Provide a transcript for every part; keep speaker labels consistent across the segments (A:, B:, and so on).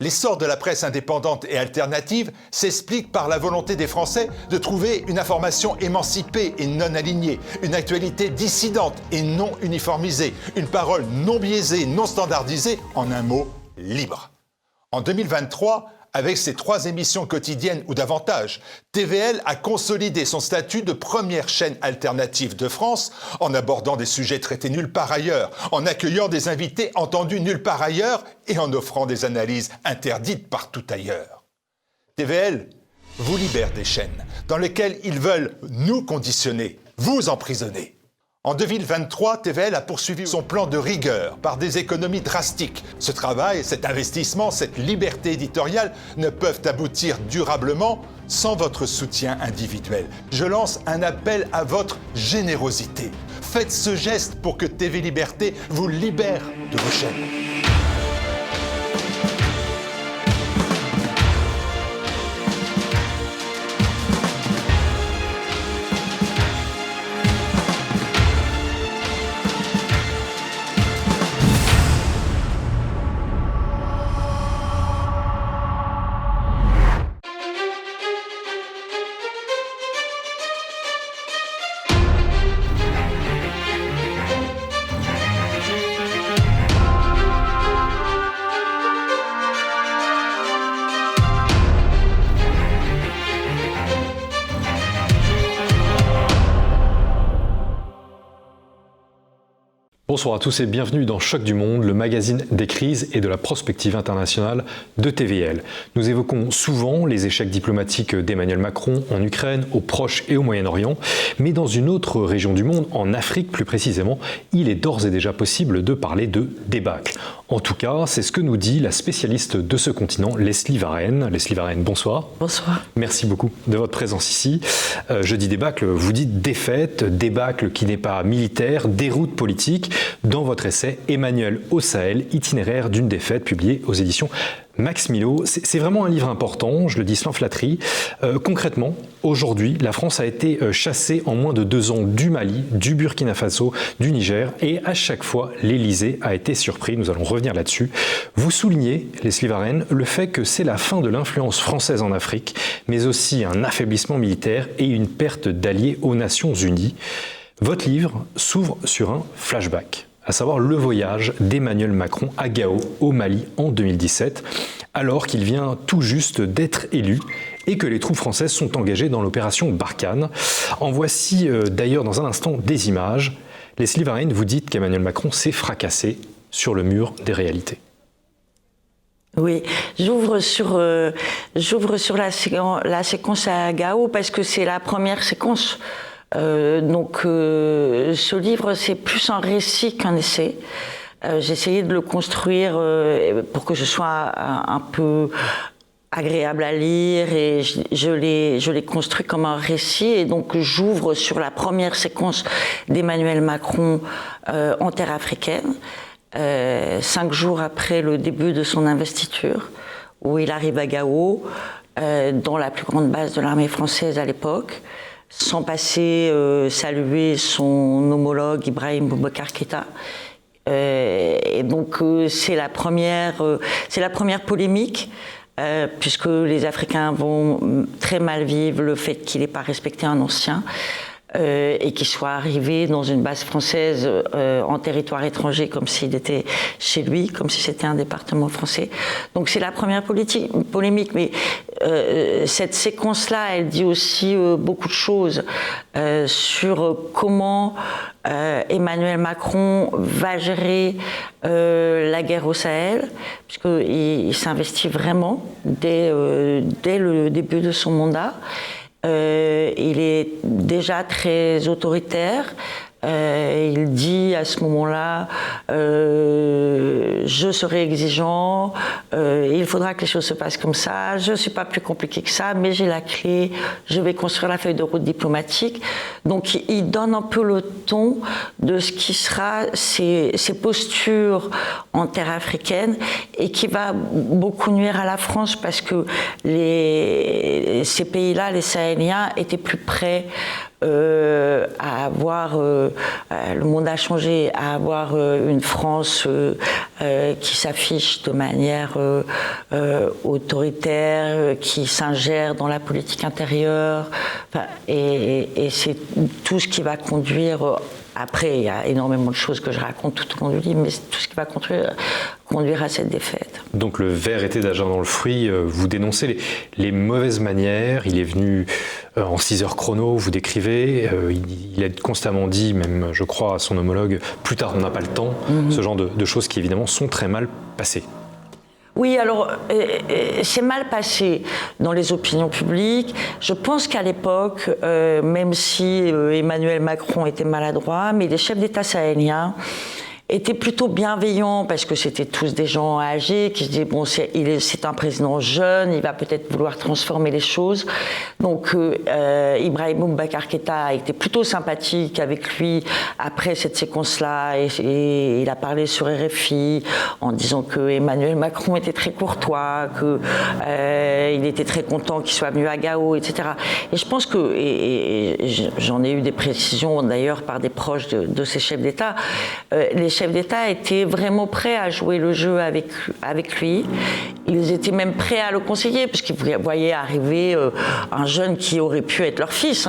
A: L'essor de la presse indépendante et alternative s'explique par la volonté des Français de trouver une information émancipée et non alignée, une actualité dissidente et non uniformisée, une parole non biaisée, non standardisée, en un mot, libre. En 2023, avec ses 3 émissions quotidiennes ou davantage, TVL a consolidé son statut de première chaîne alternative de France en abordant des sujets traités nulle part ailleurs, en accueillant des invités entendus nulle part ailleurs et en offrant des analyses interdites partout ailleurs. TVL vous libère des chaînes dans lesquelles ils veulent nous conditionner, vous emprisonner. En 2023, TVL a poursuivi son plan de rigueur par des économies drastiques. Ce travail, cet investissement, cette liberté éditoriale ne peuvent aboutir durablement sans votre soutien individuel. Je lance un appel à votre générosité. Faites ce geste pour que TV Liberté vous libère de vos chaînes.
B: Bonsoir à tous et bienvenue dans Choc du Monde, le magazine des crises et de la prospective internationale de TVL. Nous évoquons souvent les échecs diplomatiques d'Emmanuel Macron en Ukraine, au Proche et au Moyen-Orient, mais dans une autre région du monde, en Afrique plus précisément, il est d'ores et déjà possible de parler de débâcle. En tout cas, c'est ce que nous dit la spécialiste de ce continent, Leslie Varenne. Leslie Varenne, bonsoir.
C: Bonsoir.
B: Merci beaucoup de votre présence ici. Je dis débâcle, vous dites défaite, débâcle qui n'est pas militaire, déroute politique. Dans votre essai « Emmanuel au Sahel, itinéraire d'une défaite » publié aux éditions Max Milo. C'est vraiment un livre important, je le dis sans flatterie. Concrètement, aujourd'hui, la France a été chassée en moins de 2 ans du Mali, du Burkina Faso, du Niger, et à chaque fois, l'Élysée a été surpris. Nous allons revenir là-dessus. Vous soulignez, Leslie Varenne, le fait que c'est la fin de l'influence française en Afrique, mais aussi un affaiblissement militaire et une perte d'alliés aux Nations Unies. Votre livre s'ouvre sur un flashback, à savoir le voyage d'Emmanuel Macron à Gao, au Mali, en 2017, alors qu'il vient tout juste d'être élu et que les troupes françaises sont engagées dans l'opération Barkhane. En voici d'ailleurs dans un instant des images. Leslie Varenne, vous dites qu'Emmanuel Macron s'est fracassé sur le mur des réalités.
C: Oui, j'ouvre sur la séquence à Gao parce que c'est la première séquence. Ce livre, c'est plus un récit qu'un essai. J'ai essayé de le construire pour que ce soit un peu agréable à lire et je l'ai construit comme un récit. Et donc, j'ouvre sur la première séquence d'Emmanuel Macron en terre africaine, 5 jours après le début de son investiture, où il arrive à Gao, dans la plus grande base de l'armée française à l'époque, sans passer saluer son homologue Ibrahim Boubacar Keïta. Et donc c'est la première polémique, puisque les Africains vont très mal vivre le fait qu'il n'ait pas respecté un ancien et qu'il soit arrivé dans une base française en territoire étranger comme s'il était chez lui, comme si c'était un département français. Donc c'est la première polémique, mais cette séquence-là, elle dit aussi beaucoup de choses sur comment Emmanuel Macron va gérer la guerre au Sahel, puisqu'il s'investit vraiment dès le début de son mandat. Il est déjà très autoritaire. Il dit à ce moment-là, je serai exigeant, il faudra que les choses se passent comme ça, je ne suis pas plus compliqué que ça, mais j'ai la clé, je vais construire la feuille de route diplomatique. Donc il donne un peu le ton de ce qui sera ses postures en terre africaine et qui va beaucoup nuire à la France parce que ces pays-là, les Sahéliens, étaient plus près à avoir, le monde a changé, à avoir une France qui s'affiche de manière autoritaire, qui s'ingère dans la politique intérieure, et c'est tout ce qui va conduire. Après, il y a énormément de choses que je raconte tout au long du livre, mais c'est tout ce qui va conduire à cette défaite.
B: Donc le ver était d'argent dans le fruit, vous dénoncez les mauvaises manières, il est venu en 6 heures chrono, vous décrivez, il a constamment dit, même je crois à son homologue, plus tard on n'a pas le temps, ce genre de choses qui évidemment sont très mal passées.
C: Oui, alors, c'est mal passé dans les opinions publiques. Je pense qu'à l'époque, même si Emmanuel Macron était maladroit, mais les chefs d'État sahéliens étaient plutôt bienveillants parce que c'était tous des gens âgés qui se disaient bon, c'est un président jeune, il va peut-être vouloir transformer les choses. Donc Ibrahim Boubacar Keïta a été plutôt sympathique avec lui après cette séquence-là et il a parlé sur RFI en disant que Emmanuel Macron était très courtois, que il était très content qu'il soit venu à Gao, etc. Et je pense que, et j'en ai eu des précisions d'ailleurs par des proches de ces chefs d'État, les chefs d'État étaient vraiment prêts à jouer le jeu avec lui. Ils étaient même prêts à le conseiller, parce qu'ils voyaient arriver un jeune qui aurait pu être leur fils,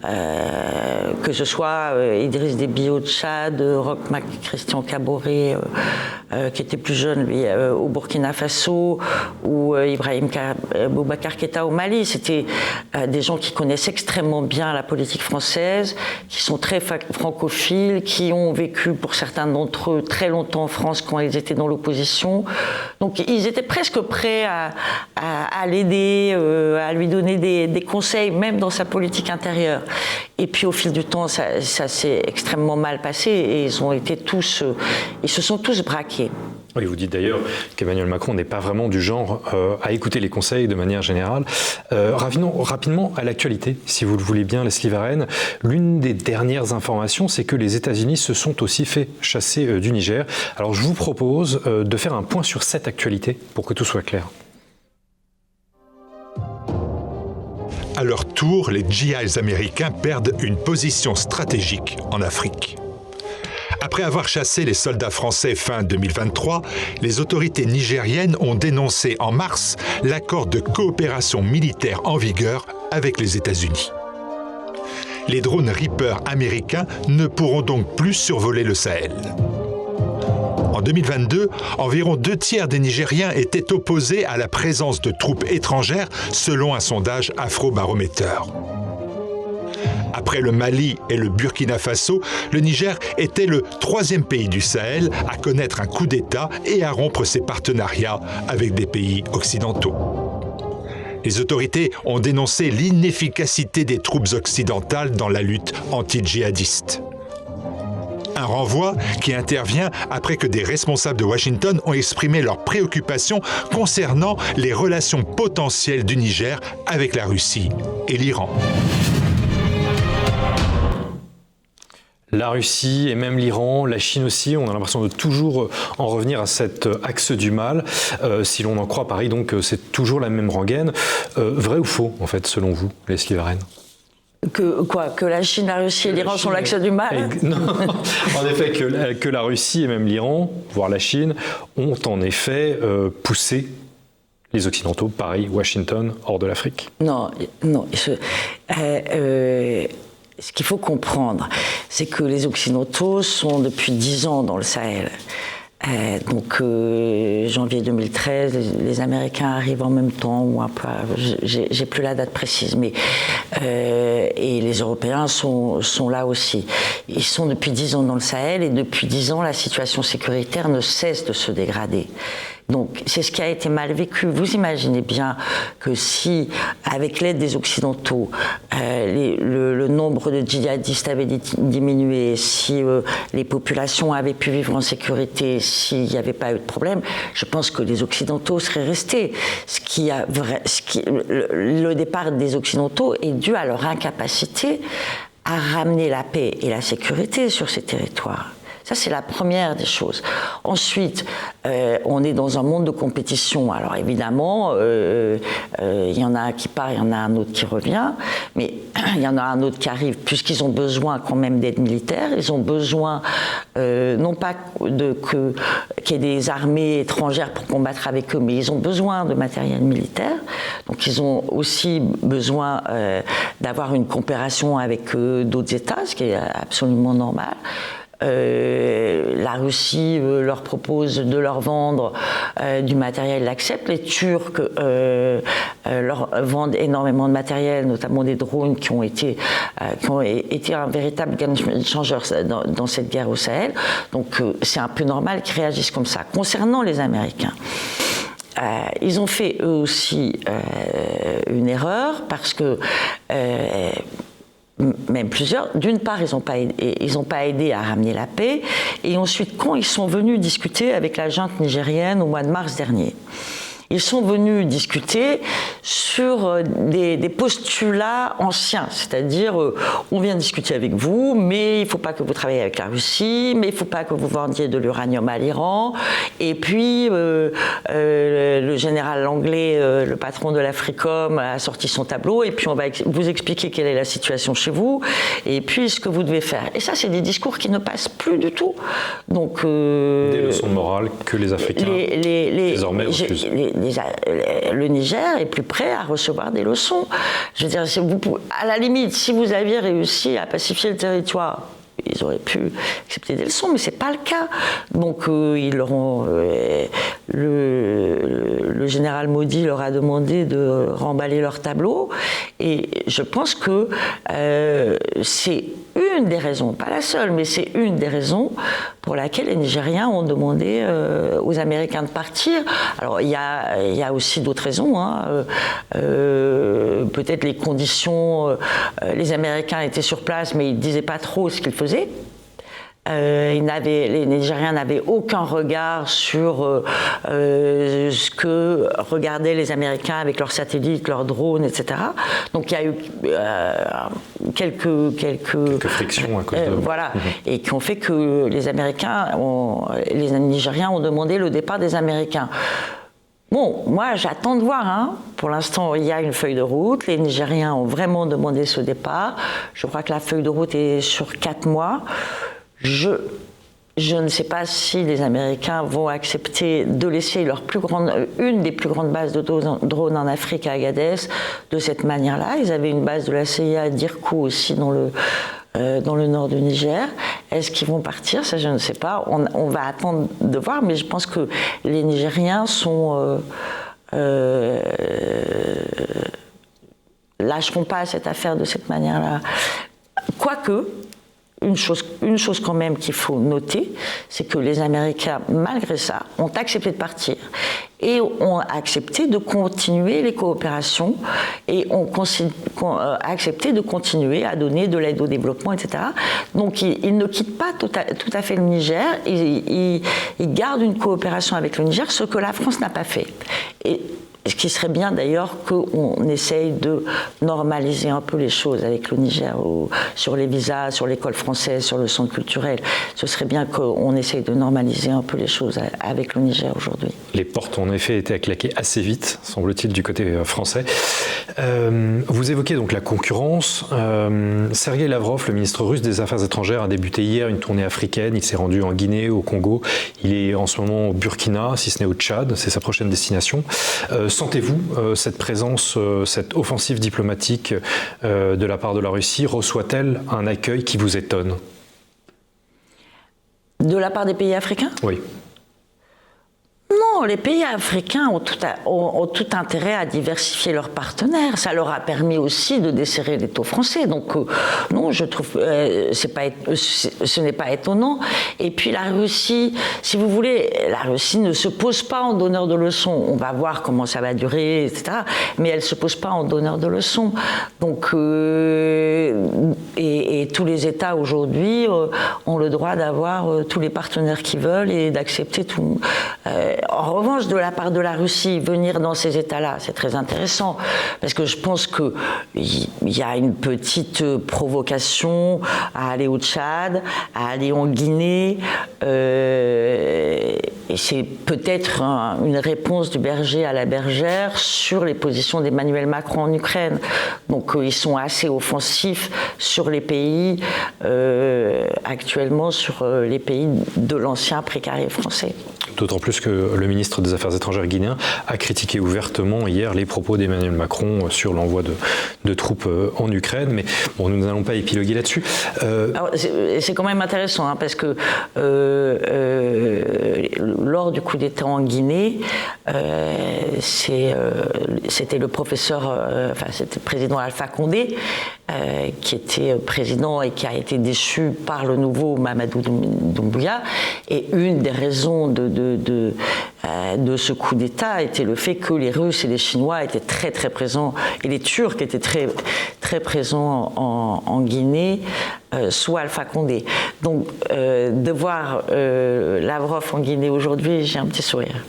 C: que ce soit Idriss Déby au Tchad, Roch Christian Kaboré, qui était plus jeune, lui, au Burkina Faso, ou Ibrahim Boubacar Keïta au Mali. C'était des gens qui connaissent extrêmement bien la politique française, qui sont très francophiles, qui ont vécu pour certains d'entre eux très longtemps en France quand ils étaient dans l'opposition. Donc ils étaient presque prêts à l'aider, à lui donner des conseils, même dans sa politique intérieure. Et puis au fil du temps, ça s'est extrêmement mal passé et ils se sont tous braqués.
B: Oui, vous dites d'ailleurs qu'Emmanuel Macron n'est pas vraiment du genre à écouter les conseils de manière générale. Revenons rapidement à l'actualité, si vous le voulez bien, Leslie Varenne. L'une des dernières informations, c'est que les États-Unis se sont aussi fait chasser du Niger. Alors je vous propose de faire un point sur cette actualité pour que tout soit clair.
A: À leur tour, les GIs américains perdent une position stratégique en Afrique. Après avoir chassé les soldats français fin 2023, les autorités nigériennes ont dénoncé en mars l'accord de coopération militaire en vigueur avec les États-Unis. Les drones Reaper américains ne pourront donc plus survoler le Sahel. En 2022, environ 2/3 des Nigériens étaient opposés à la présence de troupes étrangères selon un sondage Afrobaromètre. Après le Mali et le Burkina Faso, le Niger était le 3e pays du Sahel à connaître un coup d'État et à rompre ses partenariats avec des pays occidentaux. Les autorités ont dénoncé l'inefficacité des troupes occidentales dans la lutte anti-djihadiste. Un renvoi qui intervient après que des responsables de Washington ont exprimé leurs préoccupations concernant les relations potentielles du Niger avec la Russie et l'Iran.
B: La Russie et même l'Iran, la Chine aussi, on a l'impression de toujours en revenir à cet axe du mal. Si l'on en croit Paris, donc c'est toujours la même rengaine. Vrai ou faux, en fait, selon vous, Leslie Varenne ?
C: Que la Chine, la Russie et l'Iran sont l'axe du mal ?
B: Non, en effet, que la Russie et même l'Iran, voire la Chine, ont en effet poussé les Occidentaux, Paris, Washington, hors de l'Afrique.
C: Non. Ce qu'il faut comprendre, c'est que les Occidentaux sont depuis 10 ans dans le Sahel. Donc, janvier 2013, les Américains arrivent en même temps, ou un peu, j'ai plus la date précise, mais et les Européens sont là aussi. Ils sont depuis 10 ans dans le Sahel, et depuis 10 ans, la situation sécuritaire ne cesse de se dégrader. Donc, c'est ce qui a été mal vécu. Vous imaginez bien que si, avec l'aide des Occidentaux, le nombre de djihadistes avait diminué, si les populations avaient pu vivre en sécurité, s'il n'y avait pas eu de problème, je pense que les Occidentaux seraient restés. Le départ des Occidentaux est dû à leur incapacité à ramener la paix et la sécurité sur ces territoires. Ça, c'est la première des choses. Ensuite, on est dans un monde de compétition. Alors évidemment, il y en a un qui part, il y en a un autre qui revient, mais il y en a un autre qui arrive, puisqu'ils ont besoin quand même d'aide militaire. Ils ont besoin, non pas qu'il y ait des armées étrangères pour combattre avec eux, mais ils ont besoin de matériel militaire. Donc ils ont aussi besoin d'avoir une coopération avec d'autres États, ce qui est absolument normal. La Russie leur propose de leur vendre du matériel, ils l'acceptent. Les Turcs leur vendent énormément de matériel, notamment des drones qui ont été un véritable game changer dans cette guerre au Sahel. Donc c'est un peu normal qu'ils réagissent comme ça. Concernant les Américains, ils ont fait eux aussi une erreur parce que même plusieurs. D'une part, ils n'ont pas aidé à ramener la paix. Et ensuite, quand ils sont venus discuter avec la junte nigérienne au mois de mars dernier, ils sont venus discuter sur des postulats anciens, c'est-à-dire on vient discuter avec vous, mais il ne faut pas que vous travailliez avec la Russie, mais il ne faut pas que vous vendiez de l'uranium à l'Iran, et puis le général Langlais, le patron de l'Africom, a sorti son tableau, et puis on va vous expliquer quelle est la situation chez vous, et puis ce que vous devez faire. Et ça, c'est des discours qui ne passent plus du tout. Donc,
B: des leçons de morale que les Africains désormais refusent.
C: Le Niger est plus prêt à recevoir des leçons. Je veux dire, à la limite, si vous aviez réussi à pacifier le territoire, ils auraient pu accepter des leçons, mais c'est pas le cas. Donc ils leur ont, le général Modi leur a demandé de remballer leur tableau, et je pense que c'est une des raisons, pas la seule, mais c'est une des raisons pour laquelle les Nigériens ont demandé aux Américains de partir. Alors il y a aussi d'autres raisons, hein. Peut-être les conditions, les Américains étaient sur place, mais ils ne disaient pas trop ce qu'ils faisaient. Les Nigériens n'avaient aucun regard sur ce que regardaient les Américains avec leurs satellites, leurs drones, etc. Donc il y a eu quelques
B: frictions à cause de...
C: voilà, et qui ont fait que les Nigériens ont demandé le départ des Américains. Bon, moi j'attends de voir, hein. Pour l'instant il y a une feuille de route, les Nigériens ont vraiment demandé ce départ, je crois que la feuille de route est sur 4 mois. Je ne sais pas si les Américains vont accepter de laisser une des plus grandes bases de drones en Afrique à Agadez de cette manière-là. Ils avaient une base de la CIA à Dirkou aussi dans le nord du Niger. Est-ce qu'ils vont partir? Ça, je ne sais pas. On va attendre de voir, mais je pense que les Nigériens lâcheront pas cette affaire de cette manière-là. Quoique, une chose quand même qu'il faut noter, c'est que les Américains, malgré ça, ont accepté de partir et ont accepté de continuer les coopérations et ont accepté de continuer à donner de l'aide au développement, etc. Donc ils ne quittent pas tout à fait le Niger, ils gardent une coopération avec le Niger, ce que la France n'a pas fait. Et ce qui serait bien d'ailleurs qu'on essaye de normaliser un peu les choses avec le Niger, sur les visas, sur l'école française, sur le centre culturel. Ce serait bien qu'on essaye de normaliser un peu les choses avec le Niger aujourd'hui.
B: Les portes ont en effet été à claquer assez vite, semble-t-il, du côté français. Vous évoquez donc la concurrence. Sergueï Lavrov, le ministre russe des Affaires étrangères, a débuté hier une tournée africaine. Il s'est rendu en Guinée, au Congo. Il est en ce moment au Burkina, si ce n'est au Tchad. C'est sa prochaine destination. Sentez-vous cette présence, cette offensive diplomatique de la part de la Russie reçoit-elle un accueil qui vous étonne?
C: De la part des pays africains?
B: Oui.
C: Non, les pays africains ont tout intérêt à diversifier leurs partenaires. Ça leur a permis aussi de desserrer les taux français. Donc non, je trouve ce n'est pas étonnant. Et puis la Russie, si vous voulez, la Russie ne se pose pas en donneur de leçons. On va voir comment ça va durer, etc. Mais elle ne se pose pas en donneur de leçons. Donc et tous les États aujourd'hui ont le droit d'avoir tous les partenaires qu'ils veulent et d'accepter tout. En revanche, de la part de la Russie, venir dans ces États-là, c'est très intéressant, parce que je pense qu'il y a une petite provocation à aller au Tchad, à aller en Guinée, et c'est peut-être une réponse du berger à la bergère sur les positions d'Emmanuel Macron en Ukraine. Donc ils sont assez offensifs sur les pays, actuellement sur les pays de l'ancien précaré français.
B: D'autant plus que le ministre des Affaires étrangères guinéen a critiqué ouvertement hier les propos d'Emmanuel Macron sur l'envoi de troupes en Ukraine. Mais bon, nous n'allons pas épiloguer là-dessus.
C: C'est quand même intéressant, hein, parce que lors du coup d'État en Guinée, c'était le professeur, c'était le président Alpha Condé, qui était président et qui a été déchu par le nouveau Mamadou Doumbouya. Et une des raisons de ce coup d'État était le fait que les Russes et les Chinois étaient très très présents, et les Turcs étaient très très présents en Guinée, sous Alpha Condé. Donc de voir Lavrov en Guinée aujourd'hui, j'ai un petit sourire.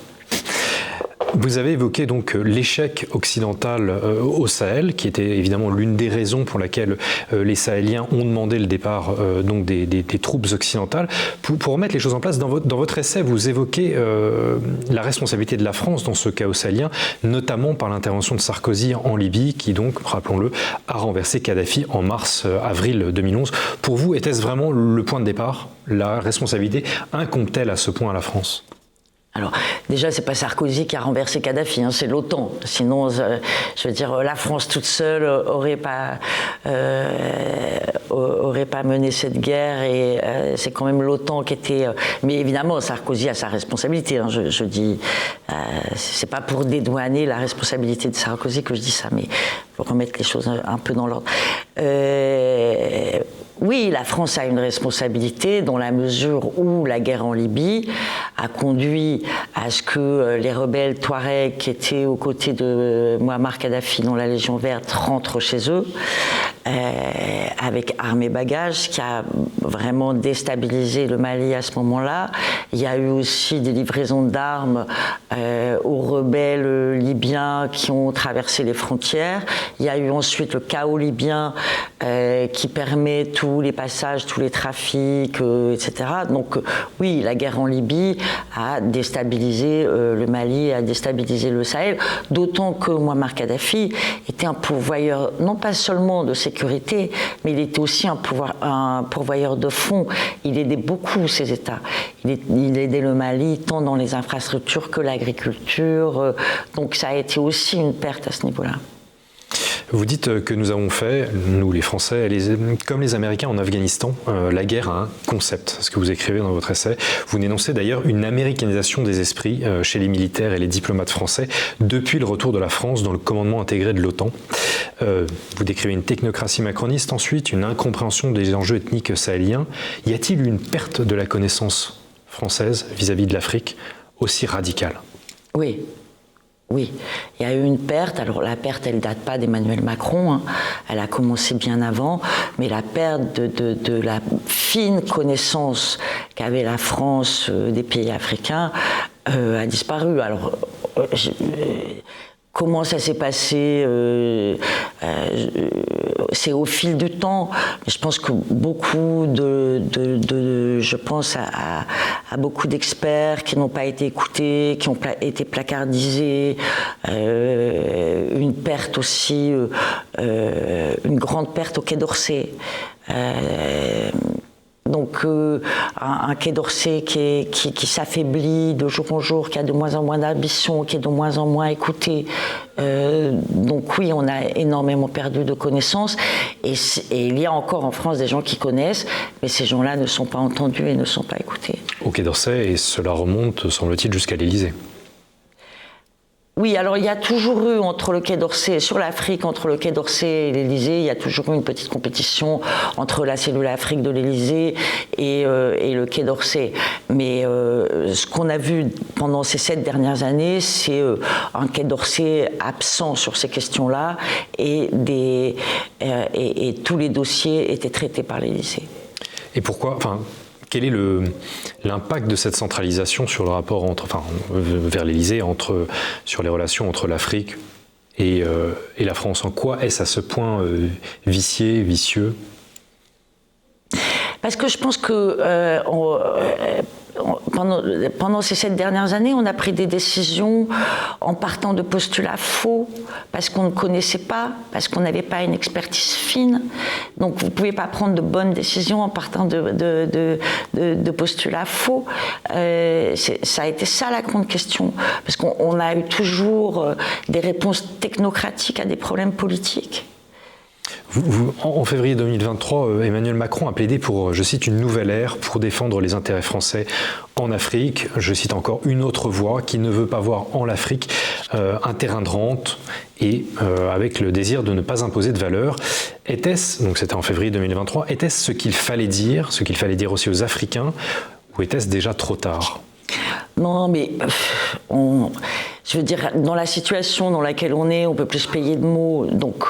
B: Vous avez évoqué donc l'échec occidental au Sahel, qui était évidemment l'une des raisons pour laquelle les Sahéliens ont demandé le départ donc des troupes occidentales. Pour remettre les choses en place, dans votre essai, vous évoquez la responsabilité de la France dans ce chaos sahélien, notamment par l'intervention de Sarkozy en Libye, qui donc, rappelons-le, a renversé Kadhafi en mars-avril 2011. Pour vous, était-ce vraiment le point de départ? La responsabilité incombe-t-elle à ce point à la France?
C: Alors, déjà, c'est pas Sarkozy qui a renversé Kadhafi, hein, c'est l'OTAN. Sinon, je veux dire, la France toute seule aurait pas mené cette guerre, et c'est quand même l'OTAN qui était. Mais évidemment, Sarkozy a sa responsabilité. Hein, je dis, c'est pas pour dédouaner la responsabilité de Sarkozy que je dis ça, mais pour remettre les choses un peu dans l'ordre. Oui, la France a une responsabilité dans la mesure où la guerre en Libye a conduit à ce que les rebelles Touaregs qui étaient aux côtés de Mouammar Kadhafi dans la Légion verte rentrent chez eux avec armes et bagages, ce qui a vraiment déstabilisé le Mali à ce moment-là. Il y a eu aussi des livraisons d'armes aux rebelles libyens qui ont traversé les frontières. Il y a eu ensuite le chaos libyen qui permet tous les passages, tous les trafics, etc. Donc oui, la guerre en Libye a déstabilisé le Mali, a déstabilisé le Sahel, d'autant que Mouammar Kadhafi était un pourvoyeur, non pas seulement de sécurité, mais il était aussi un pourvoyeur de fonds. Il aidait beaucoup ces États. Il aidait le Mali tant dans les infrastructures que l'agriculture. Donc ça a été aussi une perte à ce niveau-là.
B: Vous dites que nous avons fait, nous les Français, comme les Américains en Afghanistan, la guerre a un concept, ce que vous écrivez dans votre essai. Vous dénoncez d'ailleurs une américanisation des esprits chez les militaires et les diplomates français depuis le retour de la France dans le commandement intégré de l'OTAN. Vous décrivez une technocratie macroniste ensuite, une incompréhension des enjeux ethniques sahéliens. Y a-t-il une perte de la connaissance française vis-à-vis de l'Afrique aussi radicale?
C: Oui. Oui, il y a eu une perte. Alors la perte, elle ne date pas d'Emmanuel Macron, hein. Elle a commencé bien avant, mais la perte de la fine connaissance qu'avait la France des pays africains a disparu. Alors, comment ça s'est passé, c'est au fil du temps. Mais je pense que beaucoup je pense à beaucoup d'experts qui n'ont pas été écoutés, qui ont été placardisés, une perte aussi, une grande perte au Quai d'Orsay. Donc un Quai d'Orsay qui s'affaiblit de jour en jour, qui a de moins en moins d'ambition, qui est de moins en moins écouté. Donc oui, on a énormément perdu de connaissances, et il y a encore en France des gens qui connaissent, mais ces gens-là ne sont pas entendus et ne sont pas écoutés.
B: Au Quai d'Orsay, et cela remonte, semble-t-il, jusqu'à l'Élysée.
C: Oui, alors il y a toujours eu entre le Quai d'Orsay, sur l'Afrique, entre le Quai d'Orsay et l'Élysée, il y a toujours eu une petite compétition entre la cellule Afrique de l'Élysée et le Quai d'Orsay. Mais ce qu'on a vu pendant ces 7 dernières années, c'est un Quai d'Orsay absent sur ces questions-là, et tous les dossiers étaient traités par l'Élysée.
B: Et pourquoi, quel est l'impact de cette centralisation sur le rapport vers l'Élysée, sur les relations entre l'Afrique et la France? En quoi est-ce à ce point vicieux?
C: Parce que je pense que pendant ces 7 dernières années, on a pris des décisions en partant de postulats faux, parce qu'on ne connaissait pas, parce qu'on n'avait pas une expertise fine. Donc vous ne pouvez pas prendre de bonnes décisions en partant de postulats faux. Ça a été ça la grande question, parce qu'on a eu toujours des réponses technocratiques à des problèmes politiques.
B: En février 2023, Emmanuel Macron a plaidé pour, je cite, une nouvelle ère pour défendre les intérêts français en Afrique. Je cite encore, une autre voie qui ne veut pas voir en l'Afrique un terrain de rente et avec le désir de ne pas imposer de valeur. Était-ce, donc c'était en février 2023, était-ce ce qu'il fallait dire aussi aux Africains, ou était-ce déjà trop tard?
C: Non, mais je veux dire, dans la situation dans laquelle on est, on peut plus se payer de mots. Donc,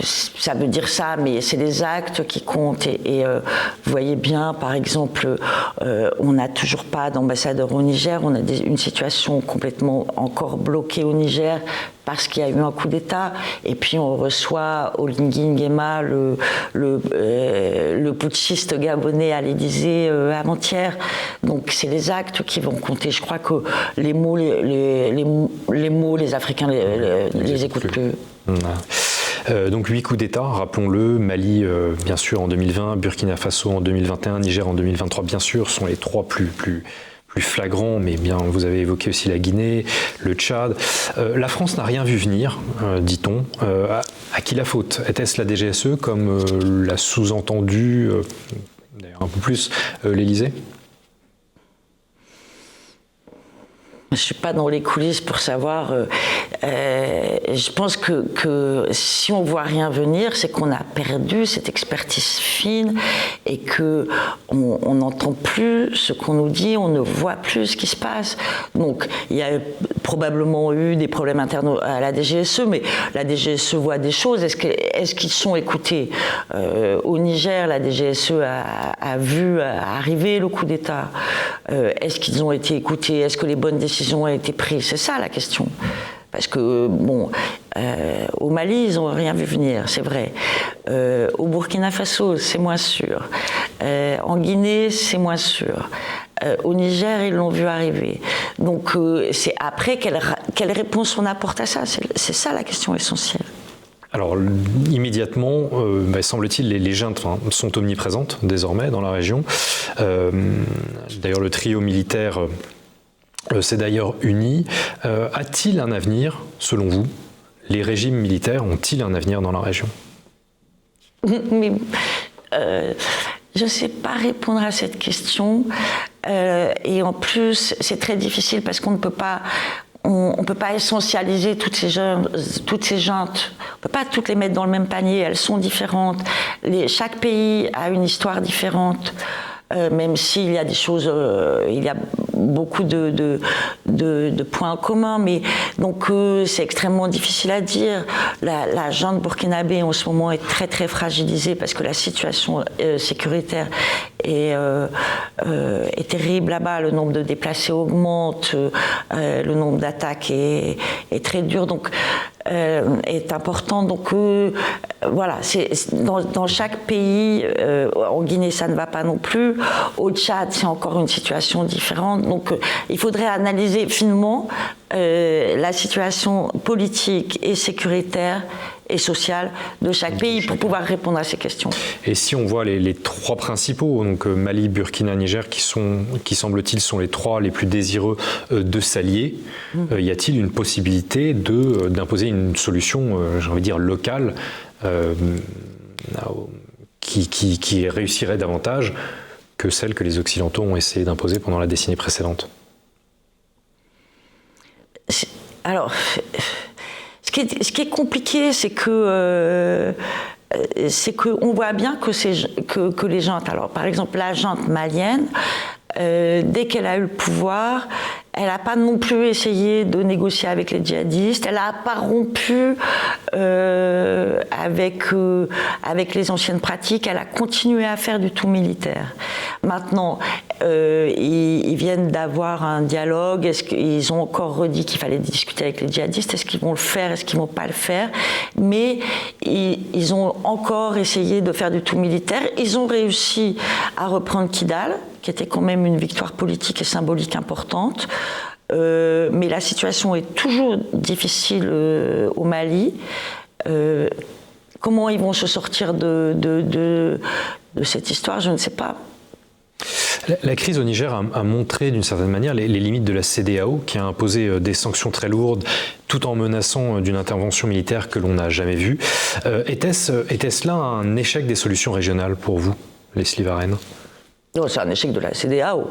C: ça veut dire ça, mais c'est les actes qui comptent. Et vous voyez bien, par exemple, on n'a toujours pas d'ambassadeur au Niger. On a une situation complètement encore bloquée au Niger parce qu'il y a eu un coup d'État. Et puis on reçoit Oligui Nguema, le putschiste gabonais à l'Élysée avant-hier. Donc c'est les actes qui vont compter. Je crois que les mots, les Africains les écoutent plus.
B: Donc 8 coups d'État, rappelons-le, Mali bien sûr en 2020, Burkina Faso en 2021, Niger en 2023 bien sûr, sont les 3 plus flagrants, mais bien vous avez évoqué aussi la Guinée, le Tchad. La France n'a rien vu venir, dit-on. À qui la faute? Était-ce la DGSE comme l'a sous-entendu, d'ailleurs un peu plus, l'Élysée?
C: Je ne suis pas dans les coulisses pour savoir. Je pense que si on ne voit rien venir, c'est qu'on a perdu cette expertise fine et qu'on n'entend plus ce qu'on nous dit, on ne voit plus ce qui se passe. Donc, il y a probablement eu des problèmes internes à la DGSE, mais la DGSE voit des choses. Est-ce qu'ils sont écoutés? Au Niger, la DGSE a vu arriver le coup d'État. Est-ce qu'ils ont été écoutés? Est-ce que les bonnes décisions ont été prises? C'est ça la question. Parce que, bon, au Mali, ils n'ont rien vu venir, c'est vrai. Au Burkina Faso, c'est moins sûr. En Guinée, c'est moins sûr. Au Niger, ils l'ont vu arriver. Donc, c'est après, quelle réponse on apporte à ça? C'est ça la question essentielle.
B: Alors, immédiatement, semble-t-il, les juntes sont omniprésentes désormais dans la région. D'ailleurs, le trio militaire s'est d'ailleurs uni. A-t-il un avenir, selon vous? Les régimes militaires ont-ils un avenir dans la région?
C: Mais, je ne sais pas répondre à cette question. Et en plus, c'est très difficile parce qu'on ne peut pas... On ne peut pas essentialiser toutes ces juntes. On ne peut pas toutes les mettre dans le même panier. Elles sont différentes. Chaque pays a une histoire différente. Même s'il y a des choses, il y a beaucoup de points communs, mais donc c'est extrêmement difficile à dire. La junte burkinabé en ce moment est très très fragilisée parce que la situation sécuritaire est terrible là-bas. Le nombre de déplacés augmente, le nombre d'attaques est très dur, donc est important. Donc voilà, c'est dans chaque pays. En Guinée, ça ne va pas non plus. Au Tchad, c'est encore une situation différente. Donc, il faudrait analyser finement la situation politique et sécuritaire et sociale de chaque pays pour pouvoir répondre à ces questions.
B: Et si on voit les 3 principaux, donc Mali, Burkina, Niger, qui semble-t-il sont les 3 les plus désireux de s'allier, y a-t-il une possibilité d'imposer une solution, j'ai envie de dire, locale qui réussirait davantage que celle que les Occidentaux ont essayé d'imposer pendant la décennie précédente?
C: Alors, ce qui est compliqué, c'est que on voit bien que les juntes, alors par exemple la junte malienne, dès qu'elle a eu le pouvoir, elle n'a pas non plus essayé de négocier avec les djihadistes, elle n'a pas rompu avec les anciennes pratiques, elle a continué à faire du tout militaire. Maintenant, ils viennent d'avoir un dialogue. Ils ont encore redit qu'il fallait discuter avec les djihadistes. Est-ce qu'ils vont le faire? Est-ce qu'ils ne vont pas le faire? Mais ils ont encore essayé de faire du tout militaire. Ils ont réussi à reprendre Kidal, qui était quand même une victoire politique et symbolique importante. Mais la situation est toujours difficile au Mali. Comment ils vont se sortir de cette histoire, je ne sais pas.
B: La crise au Niger a montré d'une certaine manière les limites de la CEDEAO, qui a imposé des sanctions très lourdes tout en menaçant d'une intervention militaire que l'on n'a jamais vue. Était-ce là un échec des solutions régionales pour vous, Leslie Varenne?
C: Non, c'est un échec de la CEDEAO.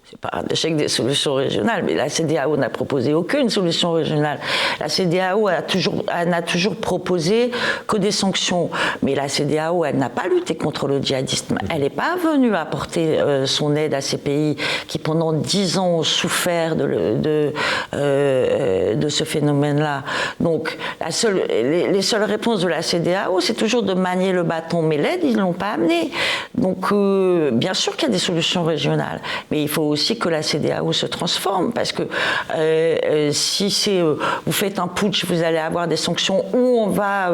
C: C'est pas un échec des solutions régionales, mais la CEDEAO n'a proposé aucune solution régionale. La CEDEAO n'a toujours proposé que des sanctions. Mais la CEDEAO, elle n'a pas lutté contre le djihadisme. Elle n'est pas venue apporter son aide à ces pays qui, pendant 10 ans, ont souffert de ce phénomène-là. Donc, les seules réponses de la CEDEAO, c'est toujours de manier le bâton. Mais l'aide, ils ne l'ont pas amenée. Donc, bien sûr qu'il y a des solutions régionales. Mais il faut aussi que la CEDEAO se transforme, parce que si vous faites un putsch, vous allez avoir des sanctions, ou on va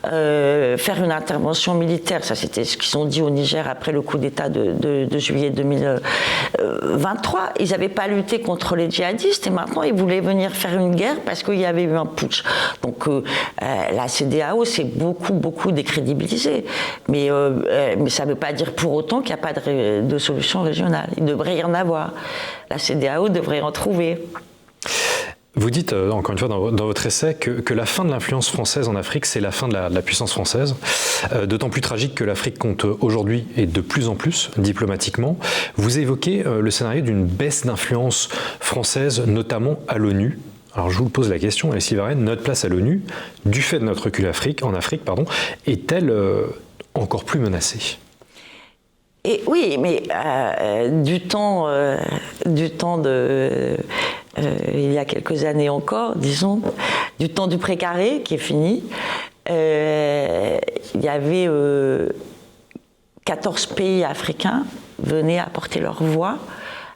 C: faire une intervention militaire. Ça, c'était ce qu'ils ont dit au Niger après le coup d'État de juillet 2023. Ils n'avaient pas lutté contre les djihadistes et maintenant ils voulaient venir faire une guerre parce qu'il y avait eu un putsch. Donc la CEDEAO s'est beaucoup décrédibilisée. Mais ça ne veut pas dire pour autant qu'il n'y a pas de solution régionale. Il devrait y en avoir. La CEDEAO devrait en trouver.
B: Vous dites, encore une fois, dans votre essai, que la fin de l'influence française en Afrique, c'est la fin de la puissance française. D'autant plus tragique que l'Afrique compte aujourd'hui, et de plus en plus, diplomatiquement. Vous évoquez le scénario d'une baisse d'influence française, notamment à l'ONU. Alors je vous pose la question, Leslie Varenne, notre place à l'ONU, du fait de notre recul en Afrique, est-elle encore plus menacée ?
C: Et oui, mais du temps il y a quelques années encore, disons, du temps du précaré qui est fini, il y avait 14 pays africains venaient apporter leur voix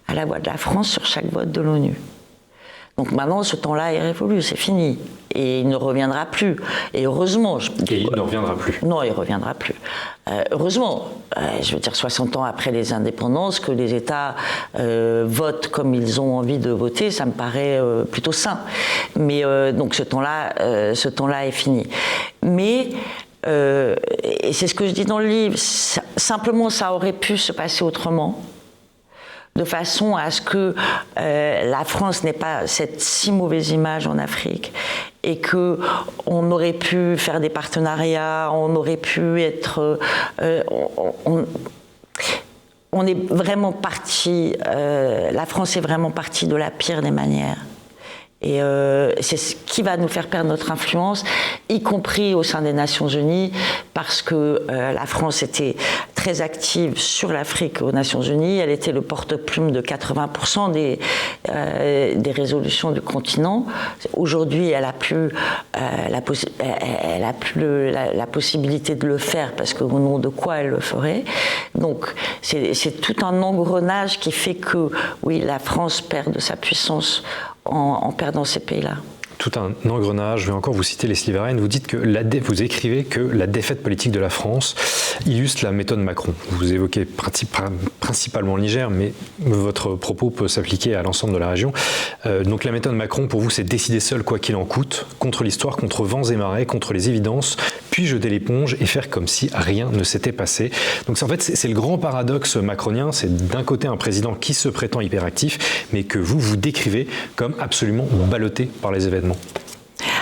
C: à la voix de la France sur chaque vote de l'ONU. Donc maintenant, ce temps-là est révolu, c'est fini. Et il ne reviendra plus. Et heureusement.
B: Et il ne reviendra plus.
C: Non, il ne reviendra plus. Heureusement, je veux dire 60 ans après les indépendances, que les États votent comme ils ont envie de voter, ça me paraît plutôt sain. Mais donc ce temps-là est fini. Mais, et c'est ce que je dis dans le livre, simplement ça aurait pu se passer autrement, de façon à ce que la France n'ait pas cette si mauvaise image en Afrique et qu'on aurait pu faire des partenariats, on aurait pu être... on est vraiment parti, la France est vraiment partie de la pire des manières. Et c'est ce qui va nous faire perdre notre influence, y compris au sein des Nations Unies, parce que la France était très active sur l'Afrique aux Nations Unies. Elle était le porte-plume de 80% des résolutions du continent. Aujourd'hui, elle n'a plus, la possibilité de le faire, parce qu'au nom de quoi elle le ferait. Donc, c'est tout un engrenage qui fait que, oui, la France perd de sa puissance en perdant ces pays-là.
B: Tout un engrenage. Je vais encore vous citer Leslie Varenne. Vous dites que vous écrivez que la défaite politique de la France illustre la méthode Macron. Vous évoquez principalement le Niger, mais votre propos peut s'appliquer à l'ensemble de la région. Donc la méthode Macron, pour vous, c'est décider seul quoi qu'il en coûte, contre l'histoire, contre vents et marées, contre les évidences, puis jeter l'éponge et faire comme si rien ne s'était passé. Donc en fait, c'est le grand paradoxe macronien. C'est d'un côté un président qui se prétend hyperactif, mais que vous décrivez comme absolument ballotté par les événements.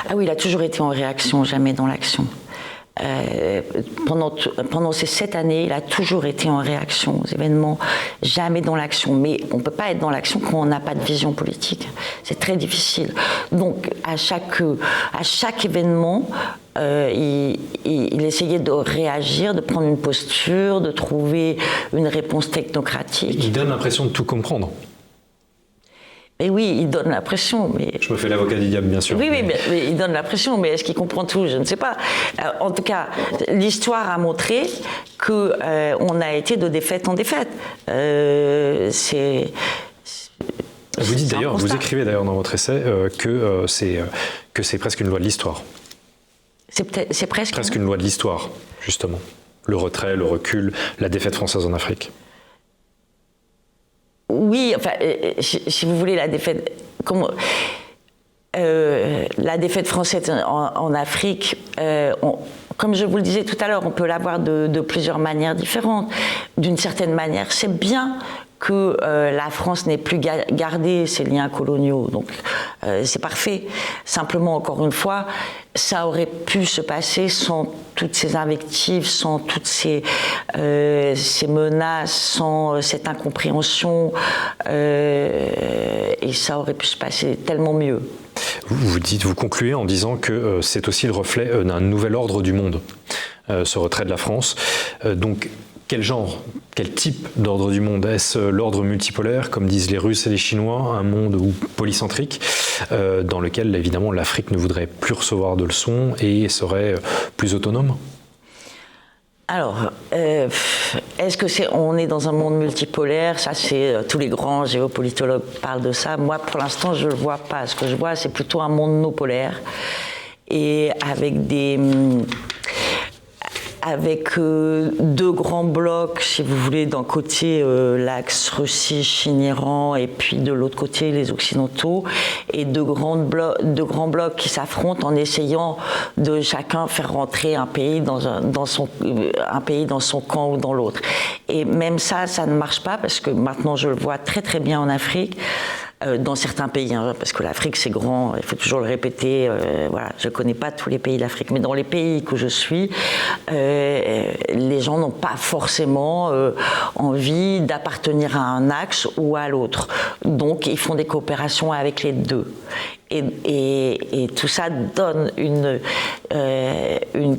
C: Ah oui, il a toujours été en réaction, jamais dans l'action. Pendant ces 7 années, il a toujours été en réaction aux événements, jamais dans l'action. Mais on ne peut pas être dans l'action quand on n'a pas de vision politique. C'est très difficile. Donc, à chaque événement, il essayait de réagir, de prendre une posture, de trouver une réponse technocratique.
B: Il donne l'impression de tout comprendre.
C: Et oui, il donne l'impression, mais...
B: Je me fais l'avocat du diable, bien sûr.
C: Oui, mais il donne l'impression, mais est-ce qu'il comprend tout? Je ne sais pas. En tout cas, l'histoire a montré qu'on a été de défaite en défaite.
B: Vous dites d'ailleurs, vous écrivez d'ailleurs dans votre essai que c'est presque une loi de l'histoire.
C: C'est presque
B: une loi de l'histoire, justement. Le retrait, le recul, la défaite française en Afrique.
C: Oui, enfin, si vous voulez, la défaite française en Afrique, comme je vous le disais tout à l'heure, on peut l'avoir de plusieurs manières différentes. D'une certaine manière, c'est bien que la France n'ait plus gardé ses liens coloniaux. Donc, c'est parfait. Simplement, encore une fois, ça aurait pu se passer sans toutes ces invectives, sans toutes ces menaces, sans cette incompréhension. Et ça aurait pu se passer tellement mieux.
B: Vous concluez en disant que c'est aussi le reflet d'un nouvel ordre du monde, ce retrait de la France. Donc, quel type d'ordre du monde? Est-ce l'ordre multipolaire, comme disent les Russes et les Chinois, un monde polycentrique, dans lequel, évidemment, l'Afrique ne voudrait plus recevoir de leçons et serait plus autonome?
C: Alors, est-ce que on est dans un monde multipolaire? Ça, c'est tous les grands géopolitologues parlent de ça. Moi, pour l'instant, je ne le vois pas. Ce que je vois, c'est plutôt un monde monopolaire et avec deux grands blocs, si vous voulez, d'un côté l'axe Russie, Chine, Iran, et puis de l'autre côté les Occidentaux, et deux grands blocs qui s'affrontent en essayant de chacun faire rentrer un pays dans son camp ou dans l'autre. Et même ça ne marche pas, parce que maintenant je le vois très très bien en Afrique. Dans certains pays, hein, parce que l'Afrique c'est grand, il faut toujours le répéter, voilà, je ne connais pas tous les pays d'Afrique, mais dans les pays que je suis, les gens n'ont pas forcément envie d'appartenir à un axe ou à l'autre. Donc ils font des coopérations avec les deux. Et tout ça donne une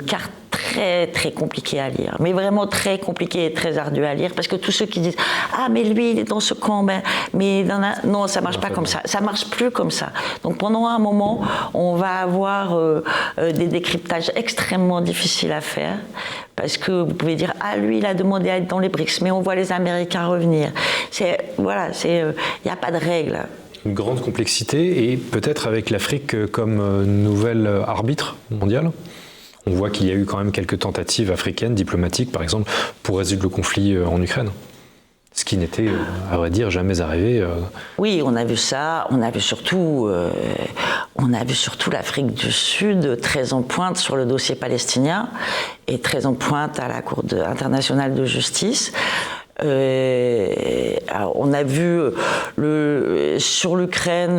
C: carte très très compliquée à lire, mais vraiment très compliquée et très ardue à lire, parce que tous ceux qui disent « Ah, mais lui, il est dans ce camp, mais non, ça marche pas comme ça, ça marche plus comme ça ». Donc pendant un moment, on va avoir des décryptages extrêmement difficiles à faire, parce que vous pouvez dire « Ah, lui, il a demandé à être dans les BRICS, mais on voit les Américains revenir ». Il n'y a pas de règle.
B: Une grande complexité, et peut-être avec l'Afrique comme nouvel arbitre mondial. On voit qu'il y a eu quand même quelques tentatives africaines, diplomatiques par exemple, pour résoudre le conflit en Ukraine. Ce qui n'était, à vrai dire, jamais arrivé.
C: Oui, on a vu ça. On a vu surtout l'Afrique du Sud très en pointe sur le dossier palestinien et très en pointe à la Cour internationale de justice. Alors on a vu sur l'Ukraine,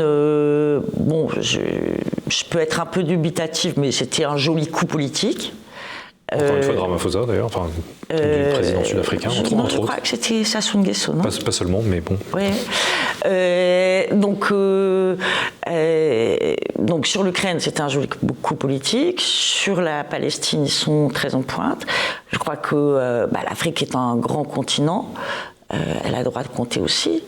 C: bon, je peux être un peu dubitative, mais c'était un joli coup politique.
B: Encore une fois de Ramaphosa d'ailleurs, enfin, du président sud-africain, entre autres.
C: Je crois que c'était Sassou Nguesso, non ?
B: Pas seulement, mais bon.
C: Oui. Donc sur l'Ukraine, c'était un joli coup politique. Sur la Palestine, ils sont très en pointe. Je crois que l'Afrique est un grand continent. Elle a le droit de compter aussi.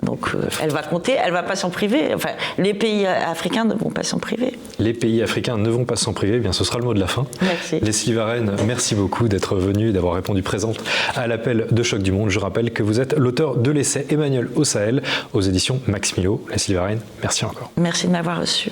C: Donc elle va compter, elle ne va pas s'en priver. Enfin, les pays africains ne vont pas s'en priver.
B: Les pays africains ne vont pas s'en priver, eh bien ce sera le mot de la fin.
C: Merci.
B: Leslie Varenne, merci beaucoup d'être venue et d'avoir répondu présente à l'appel de Choc du Monde. Je rappelle que vous êtes l'auteur de l'essai Emmanuel au Sahel aux éditions Max Milo. Leslie Varenne, merci encore.
C: Merci de m'avoir reçu.